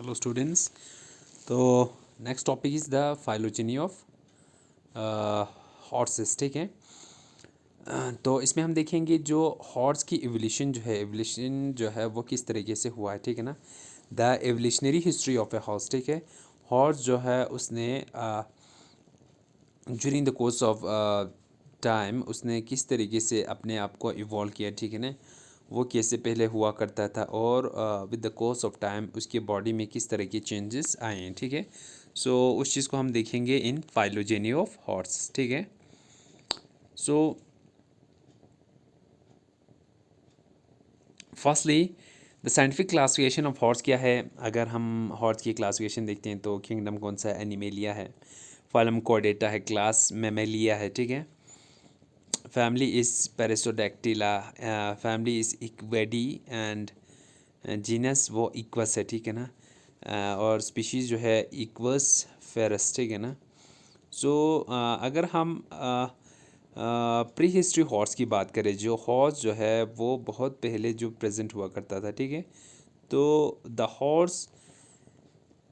Hello students. तो next topic is the phylogeny of horses. ठीक है। तो इसमें हम देखेंगे जो हॉर्स की एवोल्यूशन जो है वो किस तरीके से हुआ है। ठीक है ना। The evolutionary history of a horse. ठीक है। हॉर्स जो है उसने during the course of time उसने किस तरीके से अपने आप को इवॉल्व किया। ठीक है ना। वो कैसे पहले हुआ करता था और with the course of time उसके बॉडी में किस तरह के चेंजेस आए हैं। ठीक है। सो उस चीज़ को हम देखेंगे इन फाइलोजेनी ऑफ हॉर्स। ठीक है। So firstly the scientific classification of horse क्या है। अगर हम हॉर्स की क्लासिफिकेशन देखते हैं तो किंगडम कौन सा है, एनिमेलिया है। फाइलम कॉर्डेटा है, क्लास मेमेलिया है। ठीक है। Family is Perissodactyla, family is Equidae and genus वो इक्वस है। ठीक है ना। और स्पीशीज़ जो है इक्वस फेरस। ठीक है ना। सो अगर हम प्री हिस्ट्री हॉर्स की बात करें, जो हॉर्स जो है वो बहुत पहले जो प्रेजेंट हुआ करता था। ठीक है। तो the horse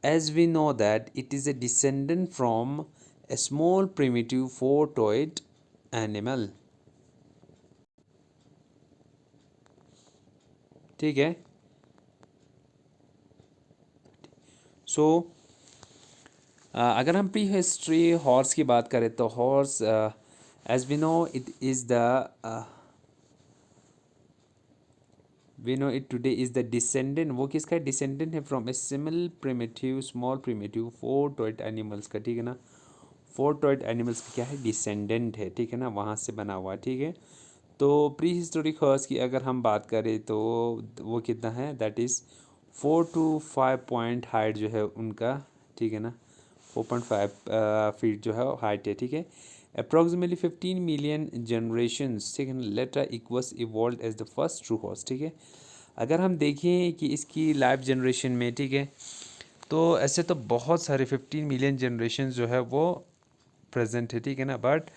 as we know that it is a descendant from a small primitive four toed animal. ठीक है। सो अगर हम प्री हिस्ट्री हॉर्स की बात करें तो horse as we know it is the we know it today is the descendant. वो किसका डिसेंडेंट है? From a simple primitive small primitive four toed animals का। ठीक है ना। फोर टॉयड एनिमल्स का क्या है? डिसेंडेंट है। ठीक है ना। वहाँ से बना हुआ। ठीक है। तो प्री हिस्टोरिक हॉर्स की अगर हम बात करें तो वो कितना है? That is 4 to 5 point height जो है उनका। ठीक है ना। 4.5 फीट जो है हाइट है। ठीक है। Approximately 15 million generations. ठीक है ना। Later Equus evolve as the first true horse. ठीक है। अगर हम देखें कि इसकी लाइफ जनरेशन में, ठीक है, तो ऐसे तो बहुत सारे 15 मिलियन जनरेशन जो है वो प्रेजेंट है। ठीक है ना। बट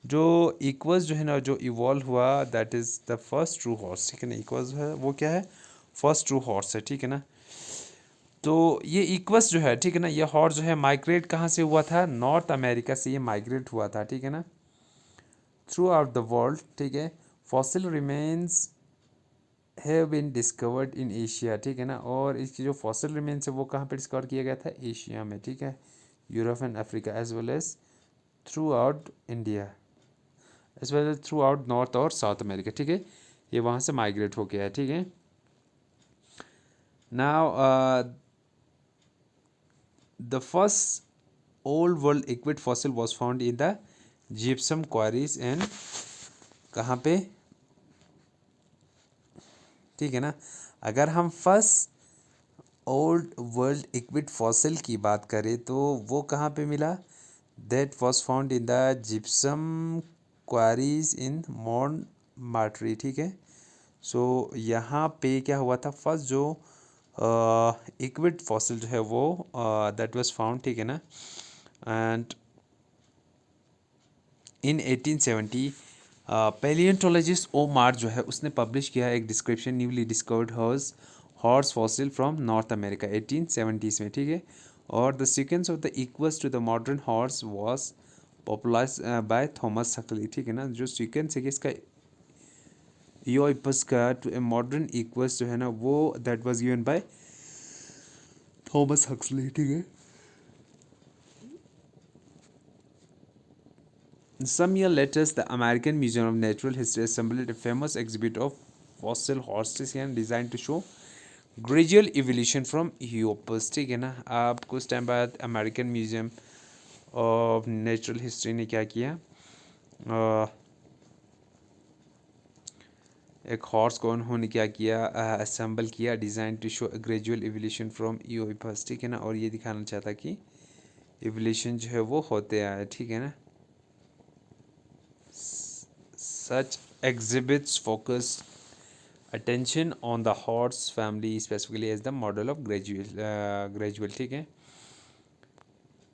जो इक्वस जो है ना जो इवॉल्व हुआ that is the first true horse. ठीक है ना। इक्वस है वो क्या है? फर्स्ट ट्रू हॉर्स है। ठीक है ना। तो ये इक्वस जो है, ठीक है ना, ये हॉर्स जो है माइग्रेट कहाँ से हुआ था? नॉर्थ अमेरिका से ये माइग्रेट हुआ था। ठीक है ना। Throughout the world. ठीक है। Fossil remains have been discovered in Asia. ठीक है ना। और इसकी जो फॉसिल रिमेन्स है वो कहाँ पे डिस्कवर किया गया था? एशिया में। ठीक है। Europe and Africa as well as throughout India as well as throughout north और साउथ अमेरिका। ठीक है। ये वहाँ से माइग्रेट हो गया है। ठीक है। Now the first old world equid fossil was found in the gypsum quarries and कहाँ पे? ठीक है ना। अगर हम first old world equid fossil की बात करें तो वो कहाँ पे मिला? That was found in the gypsum quarries in Montmartre. ठीक है। सो यहाँ पे क्या हुआ था? फर्स्ट जो इक्विड फॉसिल जो है वो दैट वाज फाउंड। ठीक है ना। एंड इन 1870 पैलियोंटोलॉजिस्ट ओ मार जो है उसने पब्लिश किया एक description newly discovered horse horse fossil from north America 1870s में। ठीक है। और the sequence of the equals to the modern horse was popularize by Thomas Huxley. ठीक है ना। जो सीक्वेंस है कि इसका ईओइपस का टू ए मॉडर्न इक्वल्स जो है ना वो that was given by Thomas Huxley. ठीक है। Some years later, the American Museum of Natural History assembled a famous exhibit of fossil horses and designed to show gradual evolution from Eopus। ठीक है ना। आप कुछ टाइम बाद American museum of natural history ने क्या किया? एक हॉर्स को उन्होंने क्या किया? असेंबल किया, design to show gradual evolution from Eohippus. ठीक है ना। और ये दिखाना चाहता कि एवोल्यूशन जो है वो होते आया। ठीक है ना। Such exhibits focus attention on the horse family specifically as the model of gradual। ठीक है।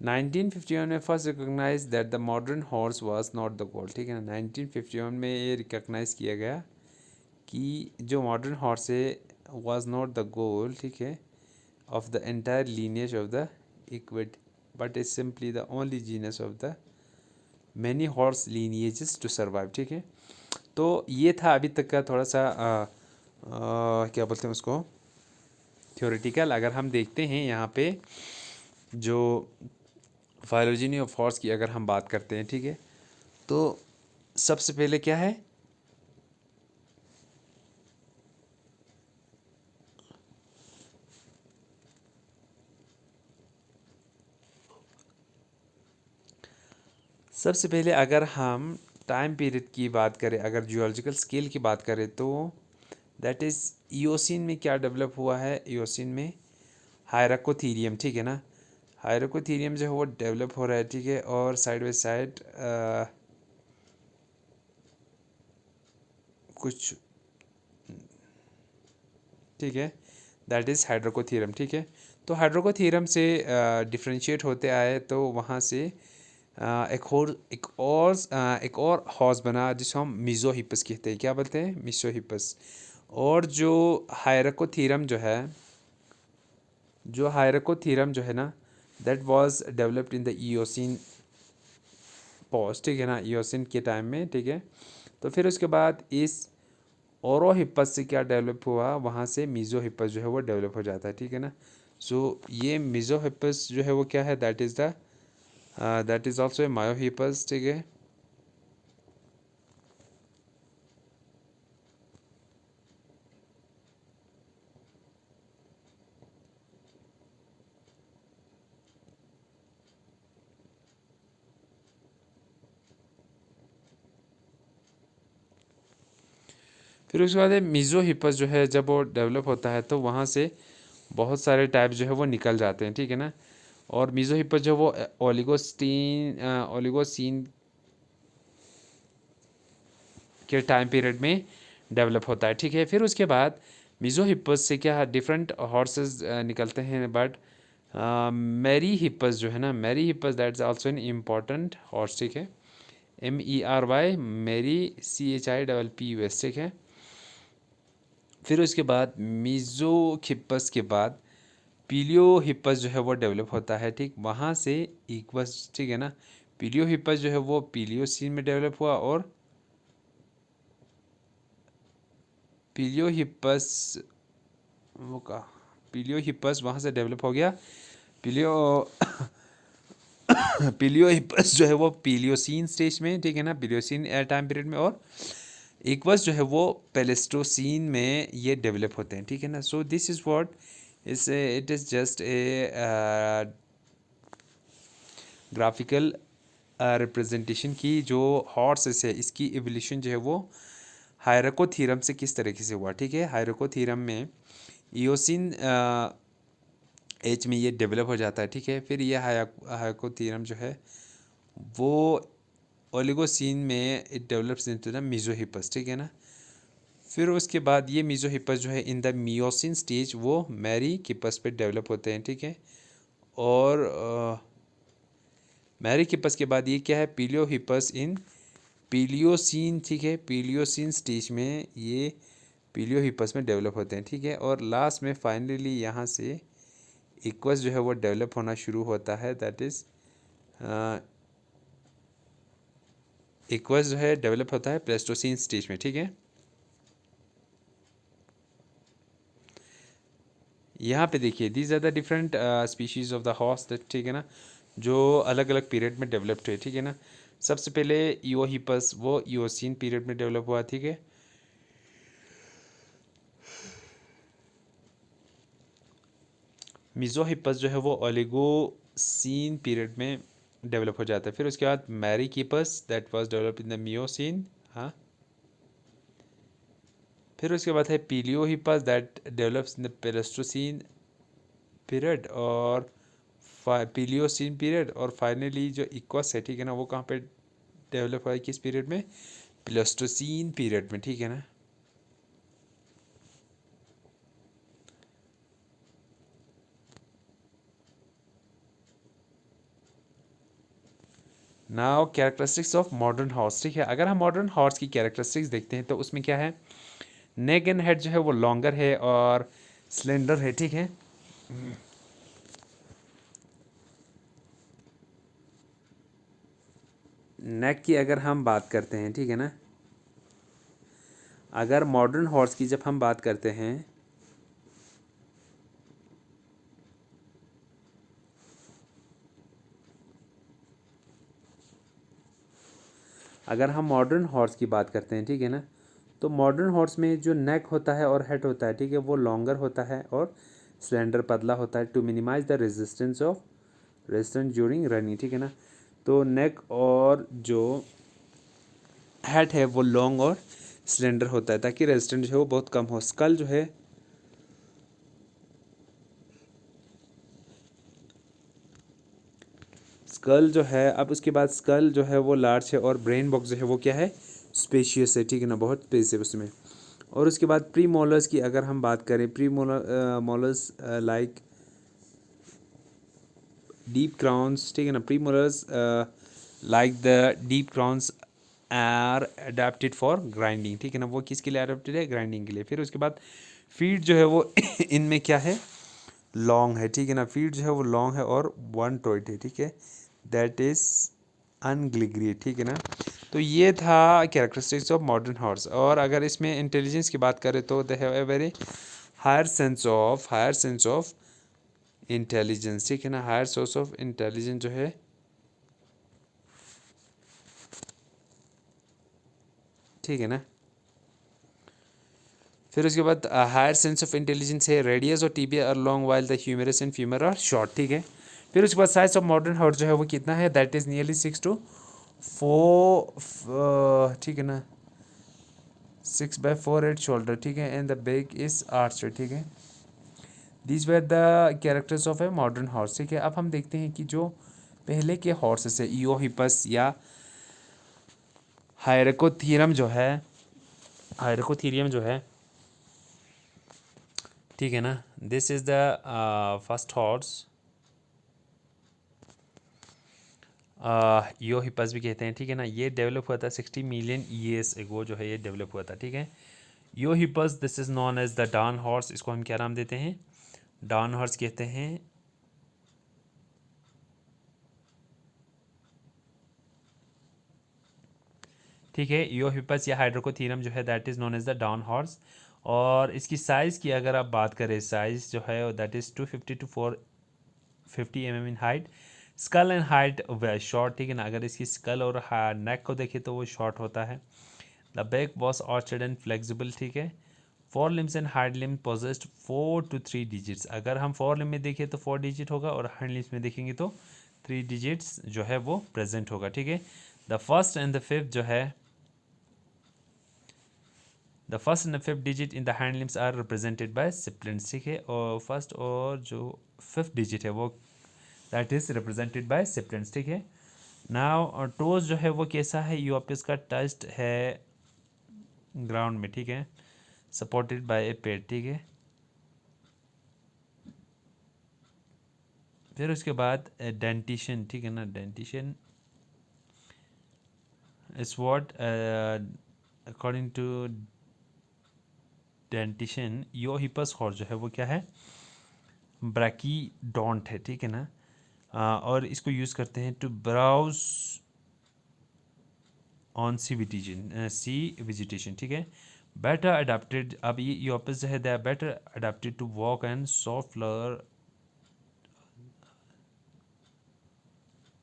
1951 में first recognize that the modern horse was not the goal. ठीक है ना। 1951 में ये रिकॉग्नाइज किया गया कि जो मॉडर्न हॉर्स है वाज नॉट द गोल। ठीक है। of the entire lineage of the equid, but is simply the only genus of the many horse lineages to survive। ठीक है, तो ये था अभी तक का थोड़ा सा क्या बोलते हैं उसको, थ्योरेटिकल। अगर हम देखते हैं यहाँ पे जो फाइलोजेनी ऑफ हॉर्स की अगर हम बात करते हैं, ठीक है, तो सबसे पहले क्या है, सबसे पहले अगर हम टाइम पीरियड की बात करें, अगर जियोलॉजिकल स्केल की बात करें, तो दैट इज़ ईओसिन में क्या डेवलप हुआ है, ईओसिन में हायराकोथीरियम, ठीक है ना, हायराकोथीरियम जो है वो डेवलप हो रहा है, ठीक है, और साइड बाई साइड कुछ, ठीक है, दैट इज़ हाइड्रोकोथीरम। ठीक है, तो हाइड्रोकोथीरम से डिफ्रेंशिएट होते आए, तो वहाँ से एक और हॉर्स बना जिसको हम मिज़ोहिपस कहते हैं। क्या बोलते हैं, मिज़ोहिपस। और जो हायराकोथीरम जो है ना, that was developed in the eosin pause, ठीक है ना, ईओसिन के टाइम में। ठीक है, तो फिर उसके बाद इस ओरोहिपस से क्या डेवलप हुआ, वहाँ से मिज़ोहिपस जो है वो डेवलप हो जाता है। ठीक है ना, सो ये मिज़ोहिपस जो है वो क्या है, दैट इज़ ऑल्सो ए मायोहिपस। ठीक है, फिर उसके बाद मिज़ोहिपस जो है जब वो डेवलप होता है, तो वहाँ से बहुत सारे टाइप जो है वो निकल जाते हैं। ठीक है ना, और मिज़ोहिपस जो वो ओलिगोसीन के टाइम पीरियड में डेवलप होता है। ठीक है, फिर उसके बाद मिज़ोहिपस से क्या डिफरेंट हॉर्सेस निकलते हैं, बट मैरी हिपस जो है ना, Merychippus that is also an important horse. ठीक है, MERY, मैरी, CHIPPUS। ठीक है, फिर उसके बाद मिज़ोहिपस के बाद पीलियोहिपस जो है वो डेवलप होता है। ठीक, वहाँ से इक्वस, ठीक है ना, पीलियोहिपस जो है वो पीलियोसीन में डेवलप हुआ, और पीलियोहिपस वो का पीलियोहिपस वहाँ से डेवलप हो गया, पीलियो पीलियोहिपस जो है वो पीलियोसीन स्टेज में, ठीक है ना, पीलियोसीन टाइम पीरियड में, और इक्वस जो है वो पेलेस्टोसीन में ये डेवलप होते हैं। ठीक है ना, सो this is what is, it is just a graphical representation की जो हॉर्सेस है, इसकी एवोल्यूशन जो है वो हायराकोथीरम से किस तरीके से हुआ। ठीक है, हायराकोथीरम में ईओसिन एज में ये डेवलप हो जाता है। ठीक है, फिर ये हायराकोथीरम जो है वो ओलिगोसीन में इट डेवलप्स इनटू द मिज़ोहिपस। ठीक है ना, फिर उसके बाद ये मिज़ोहिपस जो है इन द मियोसिन स्टेज वो मैरी किपस पे डेवलप होते हैं। ठीक है, और मैरी किपस के बाद ये क्या है, पीलियोहिपस इन पीलियोसीन। ठीक है, पीलियोसीन स्टेज में ये पीलियोहिपस में डेवलप होते हैं। ठीक है, और लास्ट में फाइनली यहाँ से इक्वस जो है वो डेवलप होना शुरू होता है, दैट इज़ इक्वस जो है डेवलप होता है प्लेस्टोसीन स्टेज में। ठीक है, यहाँ पे देखिए these are the different species of the horse, ठीक है ना, जो अलग अलग पीरियड में डेवलप्ड हुए। ठीक है ना, सबसे पहले ईओहिपस वो ईओसीन पीरियड में डेवलप हुआ। ठीक है, मिज़ोहिपस जो है वो ओलिगोसीन पीरियड में डेवलप हो जाता है। फिर उसके बाद Merychippus that was develop in the Miocene. हाँ, फिर उसके बाद है Pliohippus that develops in the Pleistocene period और पीलियोसीन पीरियड, और फाइनली जो इक्वस है, ठीक है ना, वो कहाँ पे डेवलप हुआ है, किस पीरियड में, प्लेस्टोसीन पीरियड में। ठीक है ना, now characteristics of modern horse. ठीक है, अगर हम मॉडर्न हॉर्स की कैरेक्टरिस्टिक्स देखते हैं, तो उसमें क्या है, नेक एंड हेड जो है वो लॉन्गर है और स्लेंडर है। ठीक है, नेक की अगर हम बात करते हैं, ठीक है ना, अगर मॉडर्न हॉर्स की जब हम बात करते हैं, अगर हम मॉडर्न हॉर्स की बात करते हैं, ठीक है ना, तो मॉडर्न हॉर्स में जो नेक होता है और हेड होता है, ठीक है, वो लॉन्गर होता है और स्लेंडर पतला होता है to minimize the resistance during running, ठीक है ना। तो नेक और जो हेड है वो लॉन्ग और सिलेंडर होता है ताकि रेजिस्टेंस जो है वो बहुत कम हो। स्कल जो है, स्कल जो है, अब उसके बाद स्कल जो है वो लार्ज है और ब्रेन बॉक्स जो है वो क्या है, स्पेशियस है, ठीक है ना, बहुत स्पेस है उसमें। और उसके बाद प्री मोलर्स की अगर हम बात करें, premolars like deep crowns, ठीक है ना, premolars like the deep crowns are adapted for grinding, ठीक है ना, वो किसके लिए अडेप्टेड है, ग्राइंडिंग के लिए। फिर उसके बाद फीट जो है वो इनमें क्या है, लॉन्ग है, ठीक है ना, फीट जो है वो लॉन्ग है और वन टॉइट है, ठीक है, दैट इज अनग्लिग्रेट, ठीक है ना। तो ये था कैरेक्टरिस्टिक्स ऑफ मॉडर्न हॉर्स। और अगर इसमें इंटेलिजेंस की बात करें तो they have a very higher sense of intelligence, ठीक है ना, हायर सोर्स ऑफ इंटेलिजेंस जो है, ठीक है ना। फिर उसके बाद हायर सेंस ऑफ इंटेलिजेंस है, रेडियस और tibia are long while the humerus and femur are short, ठीक है। फिर उसके बाद साइज ऑफ मॉडर्न हॉर्स जो है वो कितना है, दैट इज नियरली 6 to 4, ठीक है ना, 6/4 शोल्डर, ठीक है, and the back is arch, ठीक है। This were the characters of a modern horse, ठीक है। अब हम देखते हैं कि जो पहले के हॉर्सेस है, ईओहिपस या हायरकोथीरम जो है, हायरकोथीरियम जो है, ठीक है ना, this is the first horse, Eohippus भी कहते हैं, ठीक है ना। ये डेवलप हुआ था 60 मिलियन ईयर्स एगो जो है ये डेवलप हुआ था, ठीक है। Eohippus this is known as the dawn horse, इसको हम क्या नाम देते हैं, डान हॉर्स कहते हैं। ठीक है, ईओहिपस या हाइड्रोकोथीरम जो है that is known as the dawn horse. और इसकी साइज़ की अगर आप बात करें, साइज़ जो है that is 250 to 450 in height. Skull and height were short, ठीक है ना, अगर इसकी स्कल और नेक को देखें तो वो शॉर्ट होता है। The back was orchard and flexible, ठीक है। Four limbs and hide limbs possessed 4 to 3 digits, अगर हम फोर लिम में देखें तो 4 डिजिट होगा और हाइड लिम्स में देखेंगे तो 3 डिजिट्स जो है वो प्रेजेंट होगा, ठीक है। The first and the fifth जो है, the first and fifth digit in the hand limbs are represented by splints, ठीक है, और फर्स्ट और जो फिफ्थ डिजिट है वो that is represented by splints, ठीक है। नाउ टोज जो है वो कैसा है, यूओपिस का टस्ट है ग्राउंड में, ठीक है, सपोर्टेड बाय ए पेड़, ठीक है। फिर उसके बाद डेंटिशन, ठीक है ना, dentition is what according to dentition Eohippus horse जो है वो क्या है, ब्रैकीडोंट है, ठीक है ना। और इसको यूज़ करते हैं to browse on sea vegetation, ठीक है। बेटर अडेप्टेड, अब ये ईओपिस जो है they are better adapted to walk and soft floor,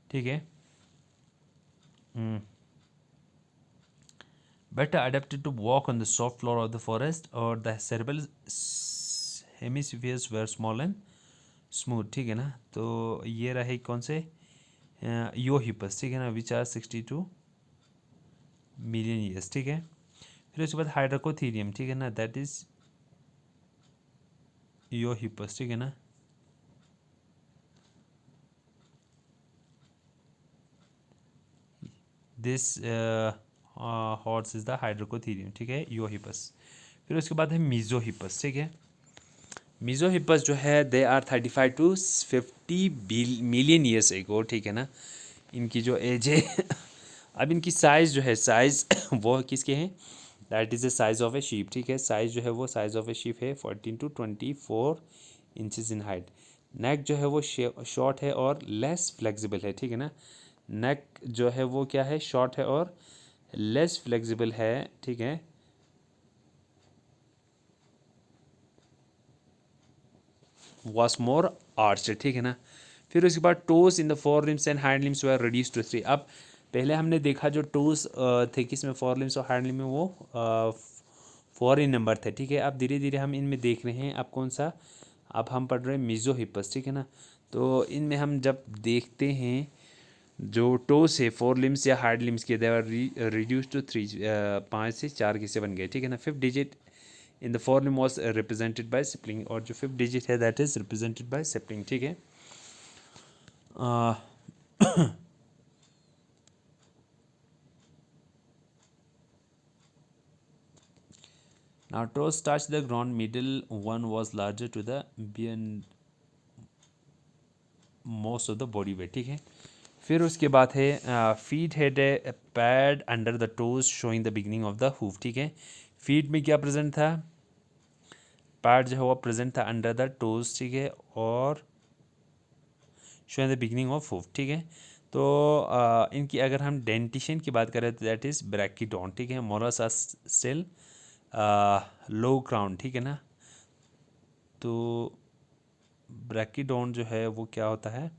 ठीक है, better adapted to walk on the soft floor of the forest, or the cerebral hemispheres were small and smooth, ठीक है ना। तो ये रहे कौन से, यूओहिपस, ठीक है ना, विच आर 62 मिलियन ईयर्स, ठीक है। फिर उसके बाद हाइड्रोकोथीरियम, ठीक है ना, दैट इज यूओहिपस, ठीक है ना। दिस हॉर्स इज द हाइड्रोकोथीरियम, ठीक है, यूओहिपस। फिर उसके बाद है मीजोहिपस, ठीक है। मीजोहिपस जो है they are 35 to 50 million years ago, ठीक है ना, इनकी जो एज है अब इनकी साइज़ जो है, साइज़ वो किसके हैं, that is the size of a sheep, ठीक है, साइज़ जो है वो साइज़ ऑफ ए शीप है, 14 to 24 इंचेस इन हाइट। नेक जो है वो शॉर्ट है और लेस फ्लेक्सिबल है, ठीक है ना। नेक जो है वो क्या है, शॉर्ट है और लेस फ्लेक्सिबल है, ठीक है। वॉज मोर आर्च्ड, ठीक है ना। फिर उसके बाद toes in the fore limbs and hind limbs were reduce to 3। अब पहले हमने देखा जो टोस थे किसमें, फोर लिम्स और हाइंड लिम्स में, वो 4 इन नंबर थे, ठीक है। अब धीरे धीरे हम इनमें देख रहे हैं अब कौन सा, अब हम पढ़ रहे हैं मीजोहिपस, ठीक है ना। तो इनमें हम जब देखते हैं जो टोस है फोर लिम्स या हार्ड लिम्स के, देवर रिड्यूस टू 3, 5 से 4 किस्से बन गए, ठीक है ना। Fifth digit in the fore limb was represented by splint, और जो फिफ्थ डिजिट है that is represented by splint, ठीक है। Now toes touch the ground, middle one was larger to the beyond most of the body weight, ठीक है। फिर उसके बाद है feet head A pad under the toes showing the beginning of the hoof, ठीक है। फीट में क्या प्रेजेंट था, पैड जो है वो प्रेजेंट था अंडर द टोज, ठीक है, और showing the beginning of hoof, ठीक है। तो इनकी अगर हम डेंटिशन की बात करें तो दैट इज़ ब्रैकिडोन, ठीक है। मोलस आर स्टिल लो क्राउन, ठीक है ना। तो ब्रैकिडोन जो है वो क्या होता है,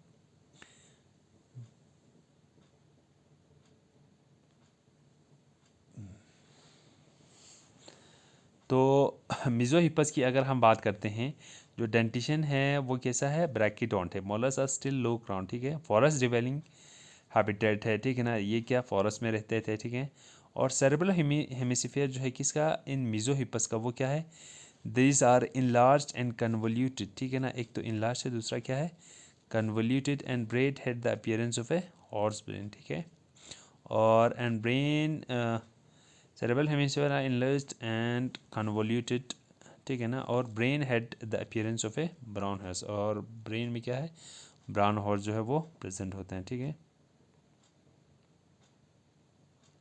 तो मिजोहिपस की अगर हम बात करते हैं, जो डेंटिशन है वो कैसा है, ब्रैकिडोंट है। मोलस आर स्टिल लो क्राउन, ठीक है। फॉरेस्ट डिवेलिंग हैबिटेट है, ठीक है ना, ये क्या फॉरेस्ट में रहते थे, ठीक है। और सेरेब्रल हेमिस्फीयर जो है किसका, इन मिजोहिपस का, वो क्या है, this are enlarged and convoluted, ठीक है ना। एक तो इनलार्ज है, दूसरा क्या है, convoluted, and brain had the appearance of a horse brain, ठीक है। और and brain cerebral hemisphere are enlarged and convoluted, ठीक है ना। और brain had the appearance of a brown horse, और ब्रेन में क्या है, ब्राउन हॉर्स जो है वो प्रेजेंट होते हैं, ठीक है।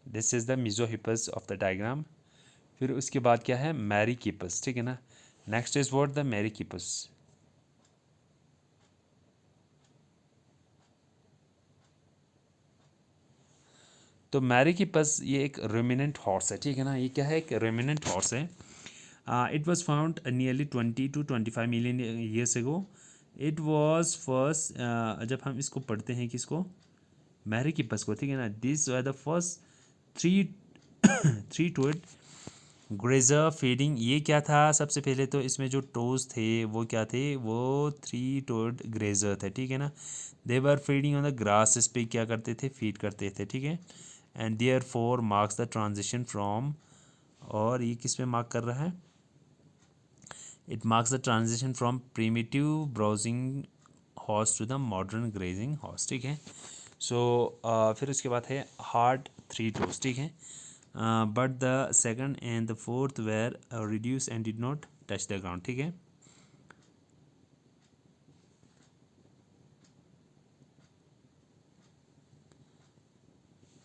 This is the Mesohippus of the diagram. फिर उसके बाद क्या है, मैरीकिपस, ठीक है ना। Next is what, the Merychippus. तो मैरीकिपस ये एक रेमिनेंट हॉर्स है, ठीक है ना। ये क्या है, एक रेमिनेंट हॉर्स है। It was found nearly 20 to 25 million years ago. It was first, जब हम इसको पढ़ते हैं किसको, मैरीकिपस को, ठीक है ना। This were the first three three toed grazer feeding. ये क्या था, सबसे पहले तो इसमें जो टोज थे वो क्या थे, वो थ्री टोड ग्रेजर थे, ठीक है ना। दे वर फीडिंग ऑन द ग्रास, इस पे क्या करते थे, फीड करते थे, ठीक है। And therefore marks the transition from, और ये किस पे मार्क कर रहा है, it marks the transition from primitive browsing horse to the modern grazing horse, ठीक है। सो फिर उसके बाद है हार्ड थ्री टोज, ठीक है। But the second and the fourth were reduce and did not touch the ground, ठीक है।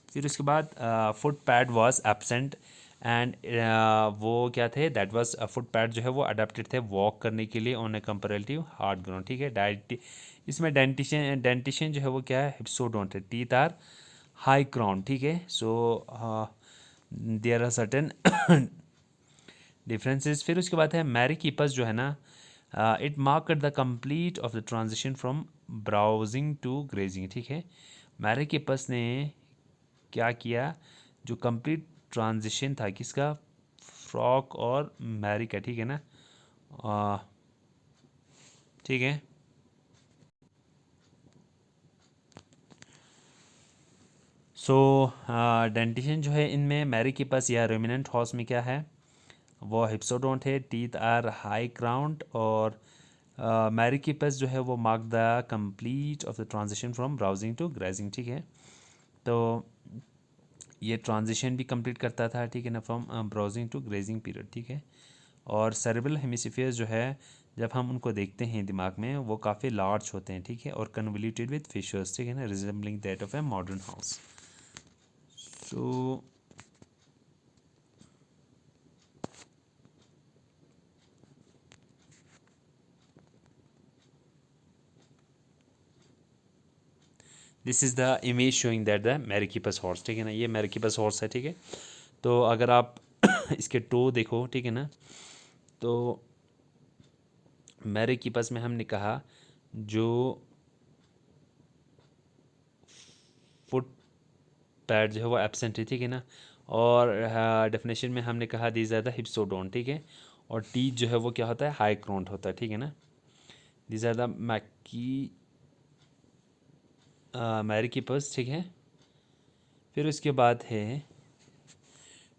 फिर उसके बाद foot pad was absent, and वो क्या थे, दैट वाज फुट पैड जो है वो अडेप्टेड थे वॉक करने के लिए on A comparative hard ground, ठीक है। डाइट इसमें डेंटिशन डेंटिशन जो है वो क्या है, हिप्सोडोंट है। टीथ आर हाई क्राउन, ठीक है। So there are certain differences. फिर उसके बाद है मैरीकीपस जो है ना, it mark the complete of the transition from browsing to grazing, ठीक है। मैरीकीपस ने क्या किया, जो कंप्लीट ट्रांजिशन था किसका, फ्रॉक और मैरी का, ठीक है ना। ठीक है। सो डेंटिशन जो है इनमें मैरी के पास या रेमिनेंट हॉर्स में क्या है, वो हिप्सोडोंट है। टीथ आर हाई क्राउंड, और मैरी के पास जो है वो mark the complete of the transition from browsing to grazing, ठीक है। तो ये ट्रांजिशन भी कंप्लीट करता था, ठीक है ना, from browsing to grazing period, ठीक है। और सेरेब्रल हेमिस्फीयर जो है, जब हम उनको देखते हैं दिमाग में, वो काफ़ी लार्ज होते हैं, ठीक है, और कन्वोल्यूटेड विद फिशर्स, ठीक है ना, resembling that of a modern horse. So this is the image showing that the Merychippus horse, ठीक है ना, ये मैरिकिपस हॉर्स है, ठीक है। तो अगर आप इसके टो देखो, ठीक है ना, तो मैरिकिपस में हमने कहा जो फुट पैड जो है वो एब्सेंट है, ठीक है ना। और डेफिनेशन में हमने कहा दीज आर द हिप्सोडोन, ठीक है। और टीथ जो है वो क्या होता है, हाई क्रोन्ड होता है, ठीक है ना। दीज आर द मैरिकिपस, ठीक है। फिर उसके बाद है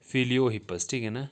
फिलियोहिपस, ठीक है ना।